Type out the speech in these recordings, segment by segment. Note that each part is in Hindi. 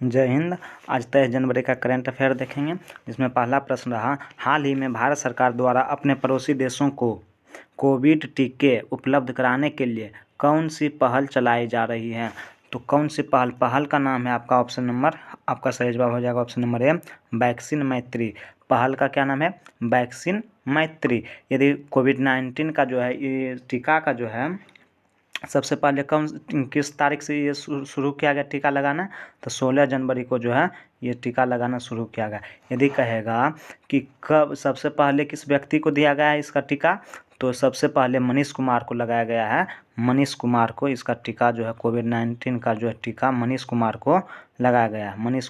जय हिंद। आज 23 जनवरी का करंट अफेयर देखेंगे, जिसमें पहला प्रश्न रहा, हाल ही में भारत सरकार द्वारा अपने पड़ोसी देशों को कोविड टीके उपलब्ध कराने के लिए कौन सी पहल चलाई जा रही है। तो कौन सी पहल का नाम है आपका सही जवाब हो जाएगा ऑप्शन नंबर ए, वैक्सीन मैत्री। पहल का क्या नाम है? वैक्सीन मैत्री। यदि कोविड-19 का जो है ये टीका का जो है सबसे पहले किस तारीख से ये शुरू किया गया टीका लगाना, तो 16 जनवरी को जो है ये टीका लगाना शुरू किया गया। यदि कहेगा कि कब सबसे पहले किस व्यक्ति को दिया गया है इसका टीका, तो सबसे पहले मनीष कुमार को लगाया गया है। मनीष कुमार को इसका टीका जो है कोविड-19 का जो है टीका मनीष कुमार को लगाया गया है। मनीष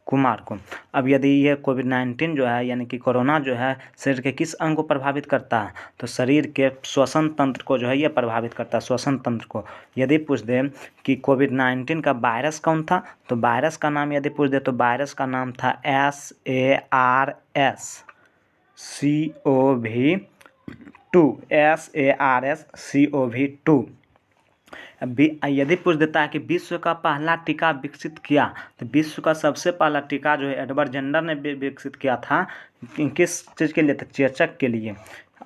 कुमार को। अब यदि ये कोविड-19 जो है यानी कि कोरोना जो है शरीर के किस अंग को प्रभावित करता है, तो शरीर के श्वसन तंत्र को जो है ये प्रभावित करता है, श्वसन तंत्र को। यदि पूछ दे कि कोविड-19 का वायरस कौन था, तो वायरस का नाम यदि पूछ दे तो वायरस का नाम था SARS-CoV-2। यदि पूछ देता है कि विश्व का पहला टीका विकसित किया, तो विश्व का सबसे पहला टीका जो है एडवर्ड जेंडर ने विकसित किया था। किस चीज़ के लिए? तो चेचक के लिए।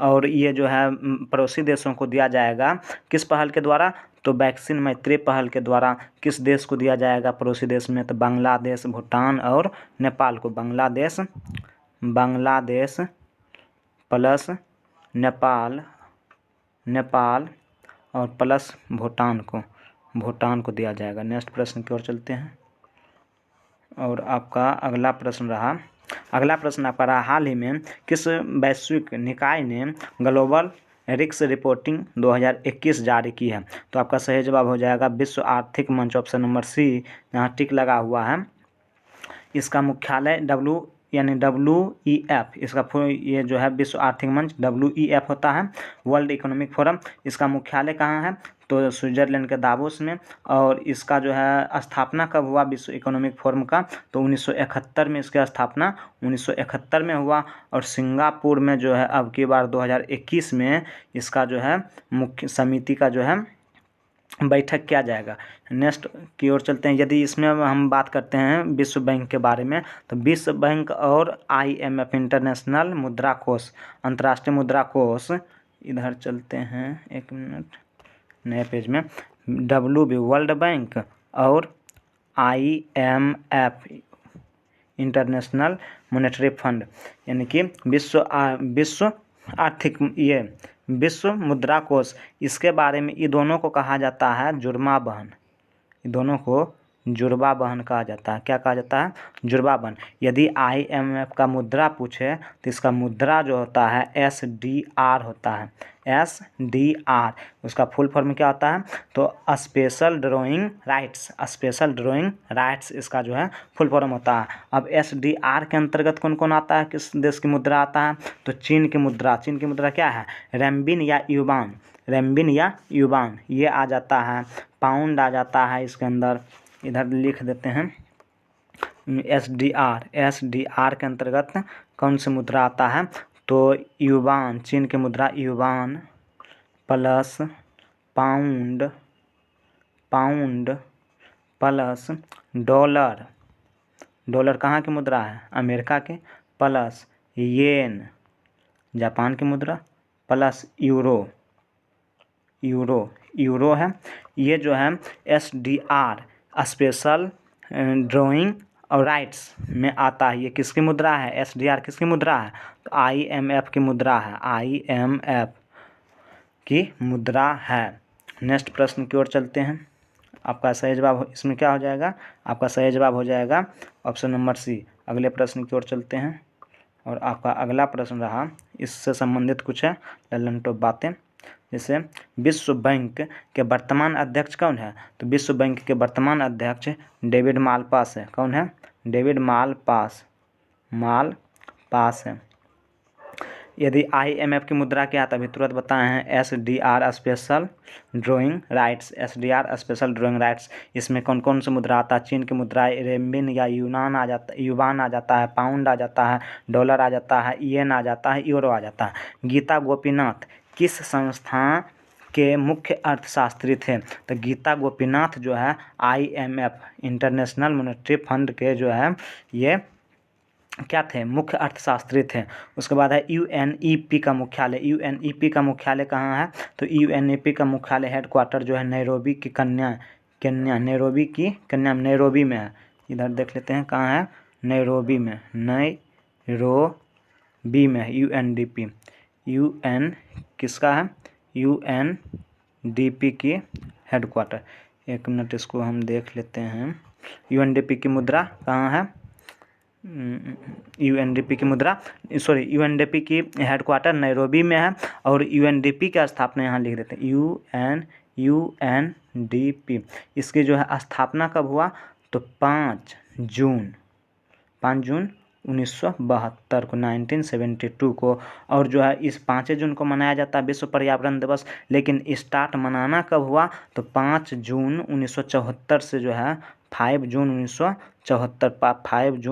और ये जो है पड़ोसी देशों को दिया जाएगा किस पहल के द्वारा, तो वैक्सीन मैत्री पहल के द्वारा। किस देश को दिया जाएगा पड़ोसी देश में, तो बांग्लादेश, भूटान और नेपाल को। बांग्लादेश प्लस नेपाल और प्लस भूटान को दिया जाएगा। नेक्स्ट प्रश्न की ओर चलते हैं। और आपका अगला प्रश्न आपका रहा, हाल ही में किस वैश्विक निकाय ने ग्लोबल रिस्क रिपोर्टिंग 2021 जारी की है। तो आपका सही जवाब हो जाएगा विश्व आर्थिक मंच, ऑप्शन नंबर सी। यहाँ टिक लगा हुआ है। इसका मुख्यालय WEF, ये जो है विश्व आर्थिक मंच WEF होता है, वर्ल्ड इकोनॉमिक फोरम। इसका मुख्यालय कहाँ है, तो स्विट्जरलैंड के दावोस में। और इसका जो है स्थापना कब हुआ विश्व इकोनॉमिक फोरम का, तो 1971 में इसकी स्थापना 1971 में हुआ। और सिंगापुर में जो है अब की बार 2021 में इसका जो है मुख्य समिति का जो है बैठक किया जाएगा। नेक्स्ट की ओर चलते हैं। यदि इसमें हम बात करते हैं विश्व बैंक के बारे में, तो विश्व बैंक और IMF इंटरनेशनल मुद्रा कोष, अंतर्राष्ट्रीय मुद्रा कोष, इधर चलते हैं एक मिनट नए पेज में, WB वर्ल्ड बैंक और IMF इंटरनेशनल मॉनेटरी फंड, यानी कि विश्व मुद्रा कोष, इसके बारे में ये दोनों को कहा जाता है जुर्मा बहन। ये दोनों को जुर्बा बहन कहा जाता है। क्या कहा जाता है? जुर्बा बहन। यदि IMF का मुद्रा पूछे तो इसका मुद्रा जो होता है SDR होता है। SDR उसका फुल फॉर्म क्या होता है, तो स्पेशल ड्राइंग राइट्स इसका जो है फुल फॉर्म होता है। अब SDR के अंतर्गत कौन कौन आता है, किस देश की मुद्रा आता है, तो चीन की मुद्रा क्या है, रेम्बिन या युवान ये आ जाता है। पाउंड आ जाता है इसके अंदर, इधर लिख देते हैं। SDR के अंतर्गत कौन सी मुद्रा आता है, तो युवान, चीन की मुद्रा युवान प्लस पाउंड प्लस डॉलर कहाँ की मुद्रा है, अमेरिका के, प्लस येन जापान की मुद्रा, प्लस यूरो है। ये जो है SDR स्पेशल ड्राइंग और राइट्स में आता है। ये किसकी मुद्रा है, SDR किसकी मुद्रा है, तो IMF की मुद्रा है, IMF की मुद्रा है। नेक्स्ट प्रश्न की ओर चलते हैं। आपका सही जवाब इसमें क्या हो जाएगा, आपका सही जवाब हो जाएगा ऑप्शन नंबर सी। अगले प्रश्न की ओर चलते हैं। और आपका अगला प्रश्न रहा, इससे संबंधित कुछ है लल्लन टॉप बातें, जैसे विश्व बैंक के वर्तमान अध्यक्ष कौन है, तो विश्व बैंक के वर्तमान अध्यक्ष डेविड मालपास है। कौन है? डेविड मालपास है। यदि IMF की मुद्रा क्या आता है, अभी तुरंत बताए हैं, SDR स्पेशल ड्राइंग राइट्स। इसमें कौन कौन सी मुद्रा आता है, चीन की मुद्रा रेम्बिन या युवान आ जाता है, पाउंड आ जाता है, डॉलर आ जाता है, येन आ जाता है, यूरो आ जाता है। गीता गोपीनाथ किस संस्था के मुख्य अर्थशास्त्री थे? तो गीता गोपीनाथ जो है IMF इंटरनेशनल मॉनेटरी फंड के जो है ये क्या थे? मुख्य अर्थशास्त्री थे। उसके बाद है UNEP का मुख्यालय। UNEP का मुख्यालय कहाँ है? तो UNEP का मुख्यालय हेडक्वार्टर जो है नैरोबी की नैरोबी में है। इधर देख लेते हैं कहाँ है? नैरोबी में UNDP किसका है? UNDP की हेडक्वार्टर। एक मिनट इसको हम देख लेते हैं। UNDP की मुद्रा कहाँ है? UNDP की हेडक्वार्टर नैरोबी में है और UNDP की स्थापना यहाँ लिख देते हैं UNDP। इसकी जो है स्थापना कब हुआ? तो 5 जून 1972 को 1972 को। और जो है इस 5 जून को मनाया जाता है विश्व पर्यावरण दिवस। लेकिन स्टार्ट मनाना कब हुआ? तो 5 जून 1974 से जो है 5 जून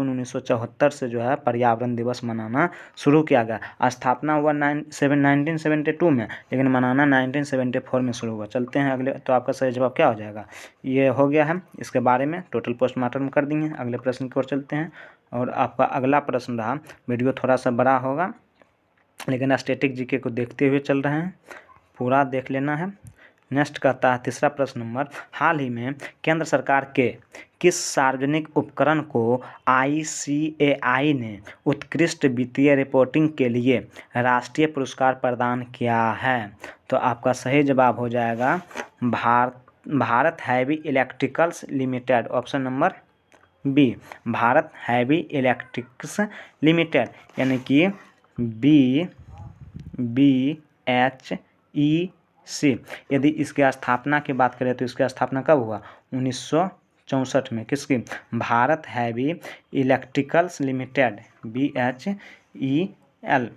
1974 से जो है पर्यावरण दिवस मनाना शुरू किया गया। स्थापना हुआ 1972 में, लेकिन मनाना 1974 में शुरू हुआ। चलते हैं अगले। तो आपका सही जवाब क्या हो जाएगा? ये हो गया है इसके बारे में टोटल पोस्टमार्टम कर दिए। अगले प्रश्न की ओर चलते हैं और आपका अगला प्रश्न रहा, वीडियो थोड़ा सा बड़ा होगा लेकिन स्टैटिक जीके को देखते हुए चल रहे हैं, पूरा देख लेना है। नेक्स्ट कहता है तीसरा प्रश्न नंबर, हाल ही में केंद्र सरकार के किस सार्वजनिक उपक्रम को ICAI ने उत्कृष्ट वित्तीय रिपोर्टिंग के लिए राष्ट्रीय पुरस्कार प्रदान किया है? तो आपका सही जवाब हो जाएगा Bharat heavy electricals limited, option number B, Bharat heavy electrics limited, यानी कि BHEC। यदि इसकी स्थापना की बात करें तो इसकी स्थापना कब हुआ? 1964 में। किसकी? Bharat heavy electricals limited, BHEL।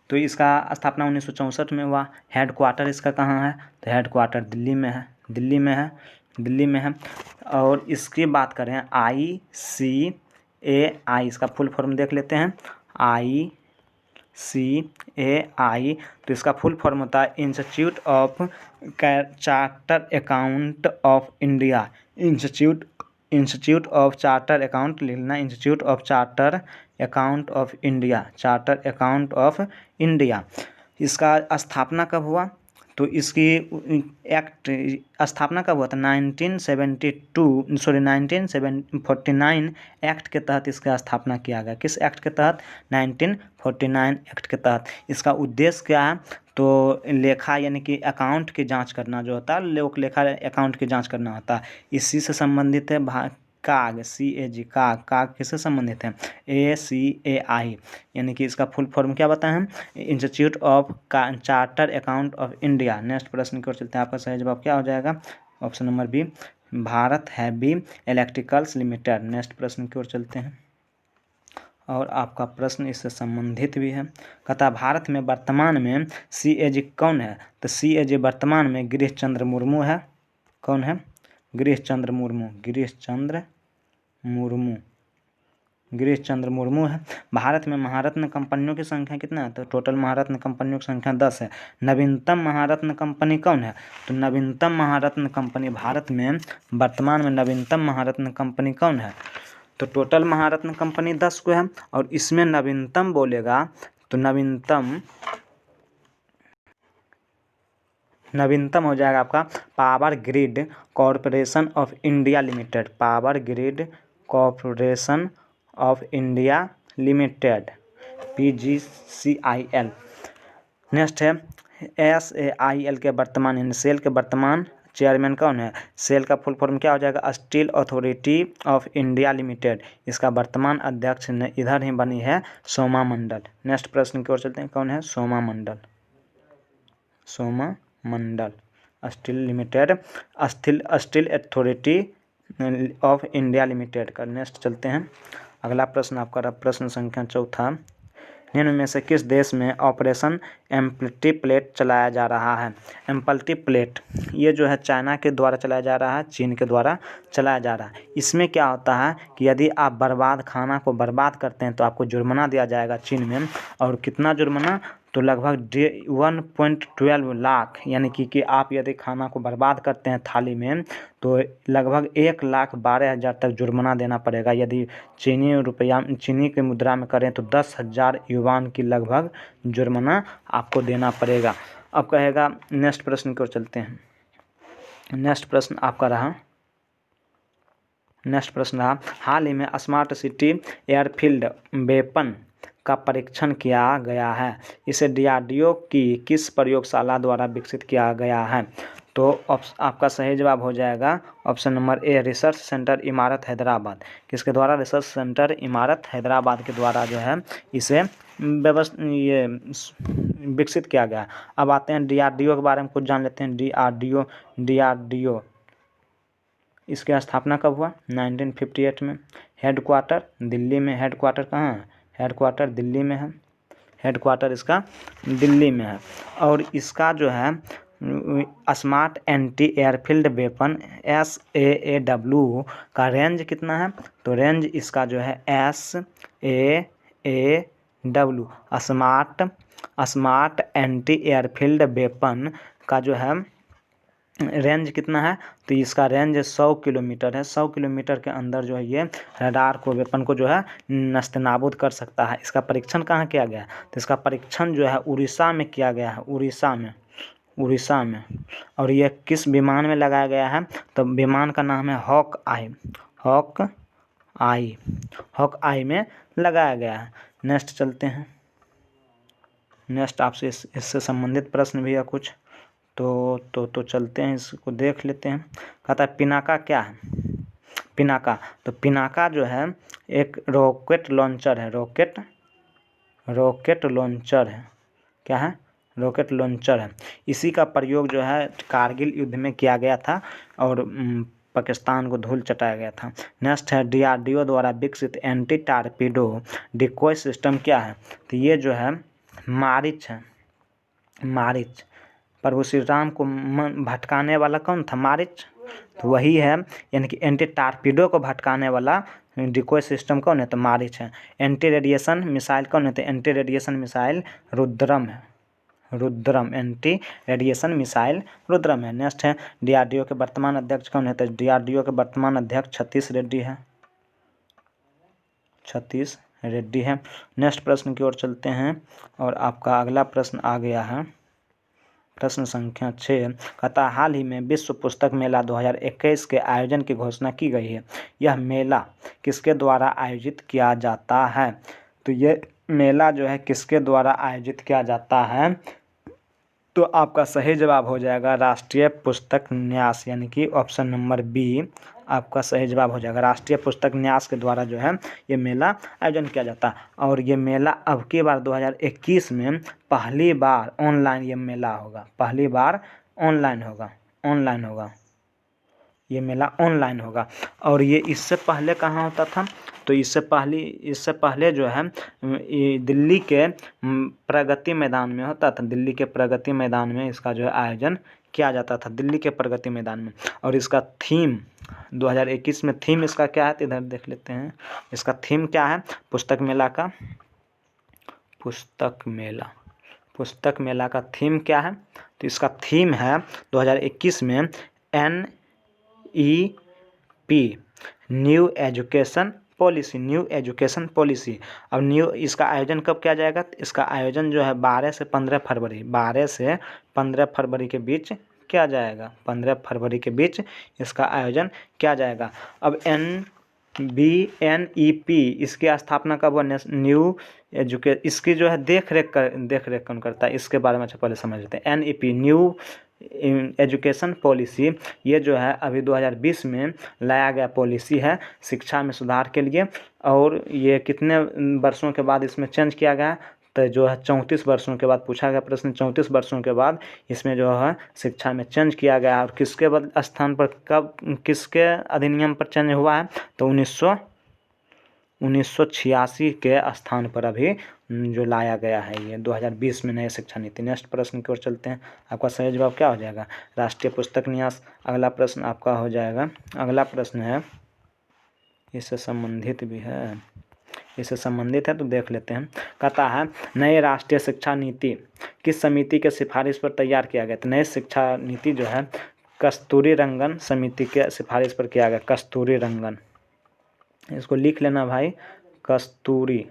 तो इसका स्थापना 1964 में हुआ। हेडक्वार्टर इसका कहाँ है? तो हेडक्वार्टर दिल्ली में है। और इसकी बात करें ICAI, इसका फुल फॉर्म देख लेते हैं। ICAI, तो इसका फुल फॉर्म होता है institute of charter account of India. Institute of charter account लिखना, institute of charter account of India. इसका स्थापना कब हुआ? तो इसकी स्थापना कब हुआ था? 1949 एक्ट के तहत इसका स्थापना किया गया। किस एक्ट के तहत? 1949 एक्ट के तहत। इसका उद्देश्य क्या है? तो लेखा यानी कि अकाउंट की जांच करना जो होता है, लोक लेखा अकाउंट की जांच करना होता है, इसी से संबंधित है। काग किससे संबंधित है? ACAI, यानी कि इसका फुल फॉर्म क्या बताएं हम? Institute of charter account of India. Next प्रश्न की ओर चलते हैं। आपका सही जवाब क्या हो जाएगा? Option number B, Bharat heavy electricals limited. Next प्रश्न की ओर चलते हैं और आपका प्रश्न इससे संबंधित भी है। कहता भारत में वर्तमान में CAG कौन है? तो CAG वर्तमान में गिरीश चंद्र मुर्मू है। कौन है? गिरीश चंद्र मुर्मू है। भारत में महारत्न कंपनियों की संख्या कितना है? तो टोटल महारत्न कंपनियों की संख्या 10 है। नवीनतम महारत्न कंपनी कौन है? तो नवीनतम महारत्न कंपनी भारत में वर्तमान में नवीनतम महारत्न कंपनी कौन है? तो टोटल महारत्न कंपनी 10 को है और इसमें नवीनतम बोलेगा तो नवीनतम हो जाएगा आपका power grid corporation of India limited. Power grid corporation of India limited, PGCIL। Next है SAIL के वर्तमान यानी सेल के वर्तमान चेयरमैन कौन है? सेल का फुल फॉर्म क्या हो जाएगा? Steel authority of India limited. इसका वर्तमान अध्यक्ष इधर ही बनी है सोमा मंडल। नेक्स्ट प्रश्न की ओर चलते हैं। कौन है? Soma Mandal steel limited, steel authority of India limited का। नेक्स्ट चलते हैं। अगला प्रश्न आपका प्रश्न संख्या 4, निम्न में से किस देश में ऑपरेशन एम्पटी प्लेट चलाया जा रहा है? एम्पटी प्लेट ये जो है चाइना के द्वारा चलाया जा रहा है, चीन के द्वारा चलाया जा रहा है। इसमें क्या होता है कि यदि आप खाना को बर्बाद करते हैं तो आपको जुर्माना दिया जाएगा चीन में। और कितना जुर्माना? तो लगभग 1.12 लाख, यानी कि आप यदि खाना को बर्बाद करते हैं थाली में तो लगभग 1,12,000 तक जुर्माना देना पड़ेगा। यदि चीनी के मुद्रा में करें तो 10,000 युवान की लगभग जुर्माना आपको देना पड़ेगा। अब कहेगा नेक्स्ट प्रश्न की ओर चलते हैं। नेक्स्ट प्रश्न रहा हाल ही में स्मार्ट सिटी एयरफील्ड वेपन का परीक्षण किया गया है। इसे DRDO की किस प्रयोगशाला द्वारा विकसित किया गया है? तो आपका सही जवाब हो जाएगा ऑप्शन नंबर ए, रिसर्च सेंटर इमारत हैदराबाद। किसके द्वारा? रिसर्च सेंटर इमारत हैदराबाद के द्वारा जो है इसे विकसित किया गया। अब आते हैं DRDO के बारे में कुछ जान लेते हैं। DRDO इसकी स्थापना कब हुआ? 1958 में। हेडक्वार्टर दिल्ली में। हेडक्वार्टर कहाँ है? हेडक्वार्टर दिल्ली में है। हेडक्वार्टर इसका दिल्ली में है। और इसका जो है smart anti airfield weapon SAAW का रेंज कितना है? तो रेंज इसका जो है SAAW smart anti airfield weapon का जो है रेंज कितना है? तो इसका रेंज 100 किलोमीटर है। 100 किलोमीटर के अंदर जो है ये रडार को, वेपन को जो है नस्तनाबूद कर सकता है। इसका परीक्षण कहाँ किया गया? तो इसका परीक्षण जो है उड़ीसा में किया गया है। उड़ीसा में। और ये किस विमान में लगाया गया है? तो विमान का नाम है हॉक आई में लगाया गया है। नेक्स्ट चलते हैं। नेक्स्ट आपसे इससे संबंधित प्रश्न भी है कुछ, तो चलते हैं, इसको देख लेते हैं। कहता है पिनाका क्या है? पिनाका, तो पिनाका जो है एक रॉकेट लॉन्चर है। रॉकेट लॉन्चर है। क्या है? रॉकेट लॉन्चर है। इसी का प्रयोग जो है कारगिल युद्ध में किया गया था और पाकिस्तान को धूल चटाया गया था। नेक्स्ट है DRDO द्वारा विकसित एंटी टारपीडो डिकॉय सिस्टम क्या है? तो ये जो है मारिच है। मारिच, प्रभु श्री राम को भटकाने वाला कौन था? मारिच। तो वही है, यानी कि एंटी टारपीडो को भटकाने वाला डिकॉय सिस्टम कौन है? तो मारिच है। एंटी रेडिएशन मिसाइल कौन है? तो एंटी रेडिएशन मिसाइल रुद्रम है। एंटी रेडिएशन मिसाइल रुद्रम है। नेक्स्ट है DRDO के वर्तमान अध्यक्ष कौन है? तो DRDO के वर्तमान अध्यक्ष सतीश रेड्डी है। नेक्स्ट प्रश्न की ओर चलते हैं और आपका अगला प्रश्न आ गया है, प्रश्न संख्या 6। कहता हाल ही में विश्व पुस्तक मेला 2021 के आयोजन की घोषणा की गई है। यह मेला किसके द्वारा आयोजित किया जाता है? तो ये मेला जो है किसके द्वारा आयोजित किया जाता है? तो आपका सही जवाब हो जाएगा राष्ट्रीय पुस्तक न्यास, यानी कि ऑप्शन नंबर बी आपका सही जवाब हो जाएगा। राष्ट्रीय पुस्तक न्यास के द्वारा जो है ये मेला आयोजन किया जाता है। और ये मेला अब की बार 2021 में पहली बार ऑनलाइन ये मेला होगा। पहली बार ऑनलाइन होगा। ये मेला ऑनलाइन होगा। और ये इससे पहले कहाँ होता था? तो इससे पहले जो है ये दिल्ली के प्रगति मैदान में होता था। दिल्ली के प्रगति मैदान में इसका जो है आयोजन किया जाता था, दिल्ली के प्रगति मैदान में। और इसका थीम 2021 में थीम इसका क्या है? तो इधर देख लेते हैं। इसका थीम क्या है पुस्तक मेला का? पुस्तक मेला का थीम क्या है? तो इसका थीम है 2021 में NEP न्यू एजुकेशन पॉलिसी। अब इसका आयोजन कब किया जाएगा? इसका आयोजन जो है 12 से 15 फरवरी के बीच किया जाएगा। 15 फरवरी के बीच इसका आयोजन किया जाएगा। अब NEP इसकी स्थापना कब हुआ? इसकी जो है देख रेख कौन करता है? इसके बारे में अच्छा पहले समझ लेते हैं। NEP न्यू एजुकेशन पॉलिसी, ये जो है अभी 2020 में लाया गया पॉलिसी है शिक्षा में सुधार के लिए। और ये कितने वर्षों के बाद इसमें चेंज किया गया? तो जो है 34 वर्षों के बाद पूछा गया प्रश्न। 34 वर्षों के बाद इसमें जो है शिक्षा में चेंज किया गया। और किसके स्थान पर कब किसके अधिनियम पर चेंज हुआ है? तो 1986 के स्थान पर अभी जो लाया गया है ये 2020 में नई शिक्षा नीति। नेक्स्ट प्रश्न की ओर चलते हैं। आपका सही जवाब क्या हो जाएगा? राष्ट्रीय पुस्तक न्यास। अगला प्रश्न आपका हो जाएगा, अगला प्रश्न है इससे संबंधित भी है। इससे संबंधित है तो देख लेते हैं। कहता है नए राष्ट्रीय शिक्षा नीति किस समिति के सिफारिश पर तैयार किया गया? तो नई शिक्षा नीति जो है कस्तूरी रंगन समिति के सिफारिश पर किया गया। कस्तूरी रंगन, इसको लिख लेना भाई, कस्तूरी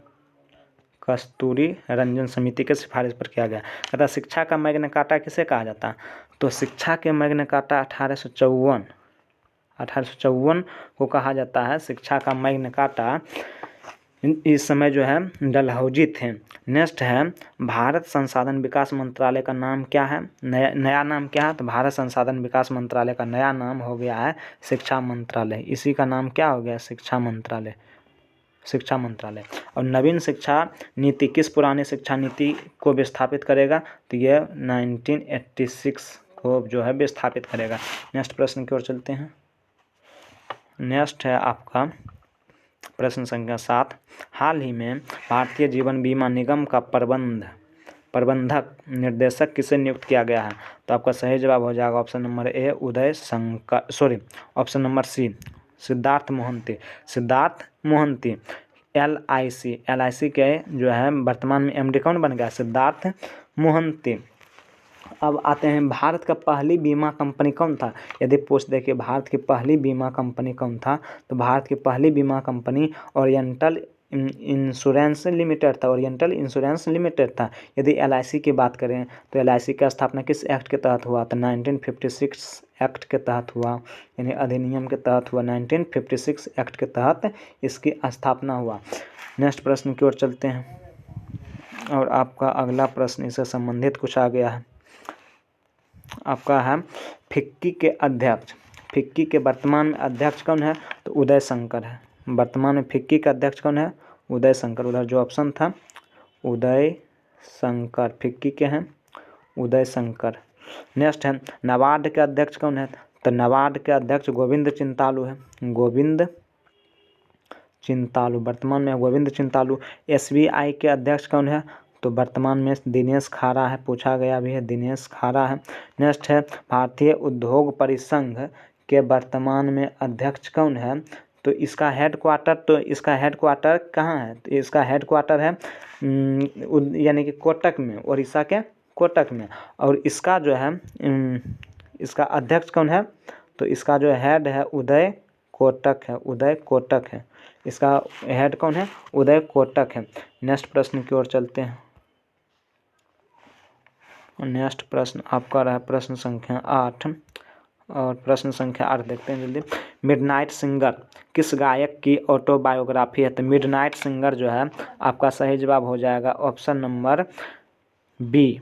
रंजन समिति के सिफारिश पर किया गया। कहता शिक्षा का मैग्ना कार्टा किसे कहा जाता है? तो शिक्षा के मैग्ना कार्टा 1854 को कहा जाता है शिक्षा का मैग्ना कार्टा। इस समय जो है डलहौजी थे। नेक्स्ट है भारत संसाधन विकास मंत्रालय का नाम क्या है? नया नाम क्या है? तो भारत संसाधन विकास मंत्रालय का नया नाम हो गया है शिक्षा मंत्रालय। इसी का नाम क्या हो गया? शिक्षा मंत्रालय। और नवीन शिक्षा नीति किस पुरानी शिक्षा नीति को विस्थापित करेगा? तो ये 1986 को जो है विस्थापित करेगा। नेक्स्ट प्रश्न की ओर चलते हैं। नेक्स्ट है आपका प्रश्न संख्या 7। हाल ही में भारतीय जीवन बीमा निगम का प्रबंधक निर्देशक किसे नियुक्त किया गया है? तो आपका सही जवाब हो जाएगा option number A option number C Siddharth Mohanty. LIC के जो है वर्तमान में MD कौन बन गया? सिद्धार्थ मोहंती। अब आते हैं भारत का पहली बीमा कंपनी कौन था? यदि पूछ दे कि भारत की पहली बीमा कंपनी कौन था, तो भारत की पहली बीमा कंपनी ओरिएंटल इंश्योरेंस लिमिटेड था। यदि LIC की बात करें तो LIC की स्थापना किस एक्ट के तहत हुआ? तो 1956 एक्ट के तहत हुआ, यानी अधिनियम के तहत हुआ। 1956 एक्ट के तहत इसकी स्थापना हुआ। नेक्स्ट प्रश्न की ओर चलते हैं और आपका अगला प्रश्न इससे संबंधित कुछ आ गया है। आपका है फिक्की के वर्तमान में अध्यक्ष कौन है? तो उदय शंकर है। वर्तमान में फिक्की का अध्यक्ष कौन है? उदय शंकर। उधर जो ऑप्शन था उदय शंकर, फिक्की के हैं उदय शंकर। नेक्स्ट है नाबार्ड के अध्यक्ष कौन है? तो नाबार्ड के अध्यक्ष गोविंद चिंतालू है। वर्तमान में गोविंद चिंतालू। SBI के अध्यक्ष कौन है? तो वर्तमान में दिनेश खारा है, पूछा गया भी है, दिनेश खारा है। नेक्स्ट है भारतीय उद्योग परिसंघ के वर्तमान में अध्यक्ष कौन है? तो इसका हेडक्वार्टर कहाँ है? तो इसका हेडक्वार्टर है यानी कि कोटक में, उड़ीसा के कोटक में। और इसका जो है इसका अध्यक्ष कौन है? तो इसका जो हेड है उदय कोटक है। इसका हेड कौन है? उदय कोटक है। नेक्स्ट प्रश्न की ओर चलते हैं। नेक्स्ट प्रश्न आपका रहा प्रश्न संख्या 8 और प्रश्न संख्या 8 देखते हैं जल्दी। मिडनाइट सिंगर किस गायक की ऑटोबायोग्राफी है? तो मिडनाइट सिंगर जो है आपका सही जवाब हो जाएगा option number B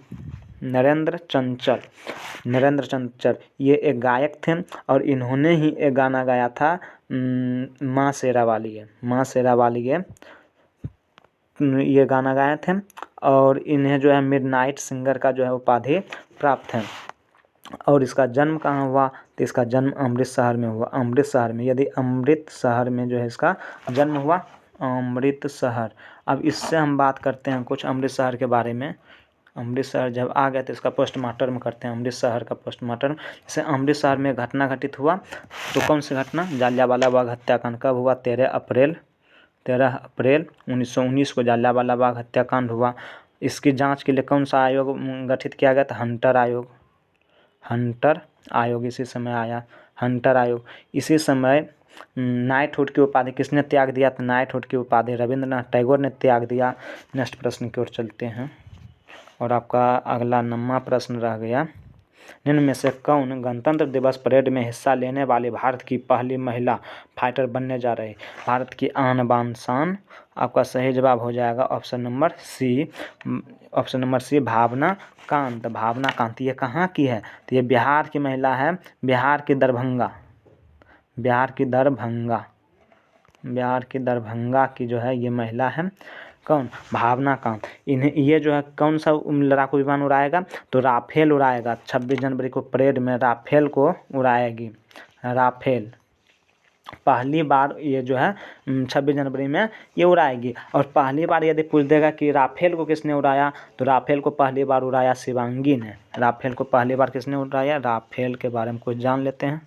Narendra Chanchal. ये एक गायक थे और इन्होंने ही एक गाना गाया था माँ शेरा वाली है ये गाना गाए थे और इन्हें जो है मिडनाइट सिंगर का जो है उपाधि प्राप्त है। और इसका जन्म कहाँ हुआ? तो इसका जन्म अमृतसर में हुआ। यदि अमृतसर में जो है इसका जन्म हुआ, अमृतसर। अब इससे हम बात करते हैं कुछ अमृतसर के बारे में। अमृतसर जब आ गया तो इसका पोस्टमार्टम करते हैं, अमृतसर का पोस्टमार्टम। जैसे अमृतसर में घटना घटित हुआ तो कौन सी घटना? जलियांवाला बाग हत्याकांड कब हुआ? 13 अप्रैल 1919 को जलियांवाला बाग हत्याकांड हुआ। इसकी जांच के लिए कौन सा आयोग गठित किया गया था? हंटर आयोग इसी समय आया, हंटर आयोग। इसी समय नाइटहुड की उपाधि किसने त्याग दिया? तो नाइटहुड की उपाधि रविंद्रनाथ टैगोर ने त्याग दिया। नेक्स्ट प्रश्न की ओर चलते हैं और आपका अगला 9वां प्रश्न रह गया। निम्न में से कौन गणतंत्र दिवस परेड में हिस्सा लेने वाली भारत की पहली महिला फाइटर बनने जा रही? भारत की आन बान शान। आपका सही जवाब हो जाएगा ऑप्शन नंबर सी भावना कांत। ये कहाँ की है? तो ये बिहार की महिला है, बिहार की दरभंगा की जो है ये महिला है। कौन? भावना कांत। इन्हें ये जो है कौन सा लड़ाकू विमान उड़ाएगा? तो राफेल उड़ाएगा। 26 जनवरी को परेड में राफेल को उड़ाएगी। राफेल पहली बार ये जो है 26 जनवरी में ये उड़ाएगी। और पहली बार यदि पूछ देगा कि राफेल को किसने उड़ाया, तो राफेल को पहली बार उड़ाया शिवांगी ने। राफेल को पहली बार किसने उड़ाया? राफेल के बारे में कुछ जान लेते हैं।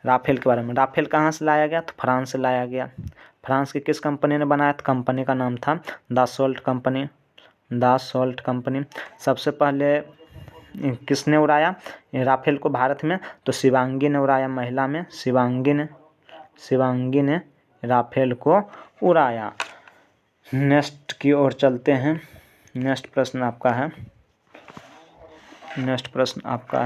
राफेल के बारे में, राफेल कहाँ से लाया गया? तो फ्रांस से लाया गया। फ्रांस की किस कंपनी ने बनाया था? कंपनी का नाम था दासोल्ट कंपनी, दासोल्ट कंपनी। सबसे पहले किसने उड़ाया राफेल को भारत में? तो शिवांगी ने उड़ाया, महिला में शिवांगी ने राफेल को उड़ाया। नेक्स्ट की ओर चलते हैं। नेक्स्ट प्रश्न आपका है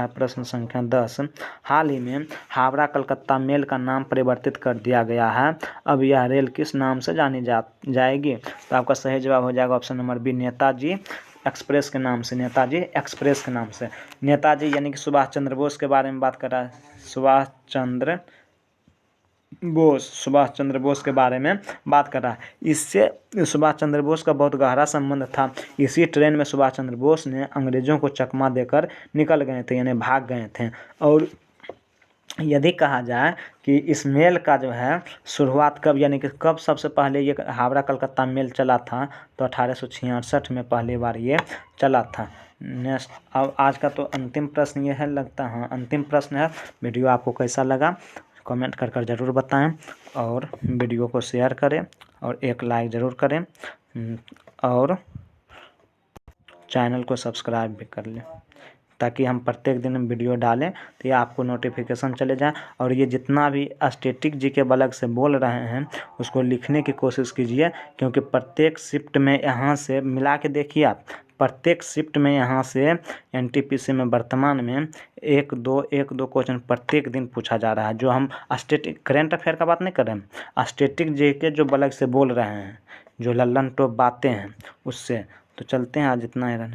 प्रश्न संख्या 10। हाल ही में हावड़ा कलकत्ता मेल का नाम परिवर्तित कर दिया गया है। अब यह रेल किस नाम से जानी जाएगी? तो आपका सही जवाब हो जाएगा option number B, Netaji Express के नाम से। नेताजी एक्सप्रेस के नाम से। नेताजी यानी कि सुभाष चंद्र बोस के बारे में बात कर रहा है। सुभाष चंद्र बोस के बारे में बात कर रहा है। इससे सुभाष चंद्र बोस का बहुत गहरा संबंध था। इसी ट्रेन में सुभाष चंद्र बोस ने अंग्रेजों को चकमा देकर निकल गए थे, यानी भाग गए थे। और यदि कहा जाए कि इस मेल का जो है शुरुआत कब, यानी कि कब सबसे पहले ये हावड़ा कलकत्ता मेल चला था, तो 1866 में पहली बार ये चला था। नेक्स्ट, अब आज का तो अंतिम प्रश्न ये है, लगता है अंतिम प्रश्न है। वीडियो आपको कैसा लगा कमेंट कर ज़रूर बताएं, और वीडियो को शेयर करें और एक लाइक ज़रूर करें, और चैनल को सब्सक्राइब भी कर लें, ताकि हम प्रत्येक दिन वीडियो डालें तो ये आपको नोटिफिकेशन चले जाए। और ये जितना भी स्टैटिक जीके बलग से बोल रहे हैं उसको लिखने की कोशिश कीजिए, क्योंकि प्रत्येक शिफ्ट में यहाँ से मिला के देखिए आप, प्रत्येक शिफ्ट में यहाँ से एनटीपीसी में वर्तमान में एक दो क्वेश्चन प्रत्येक दिन पूछा जा रहा है। जो हम स्टैटिक करेंट अफेयर का बात नहीं कर रहे हैं, स्टैटिक जीके जो बलग से बोल रहे हैं, जो लल्लन टॉप बातें हैं उससे। तो चलते हैं, आज इतना ही रहना।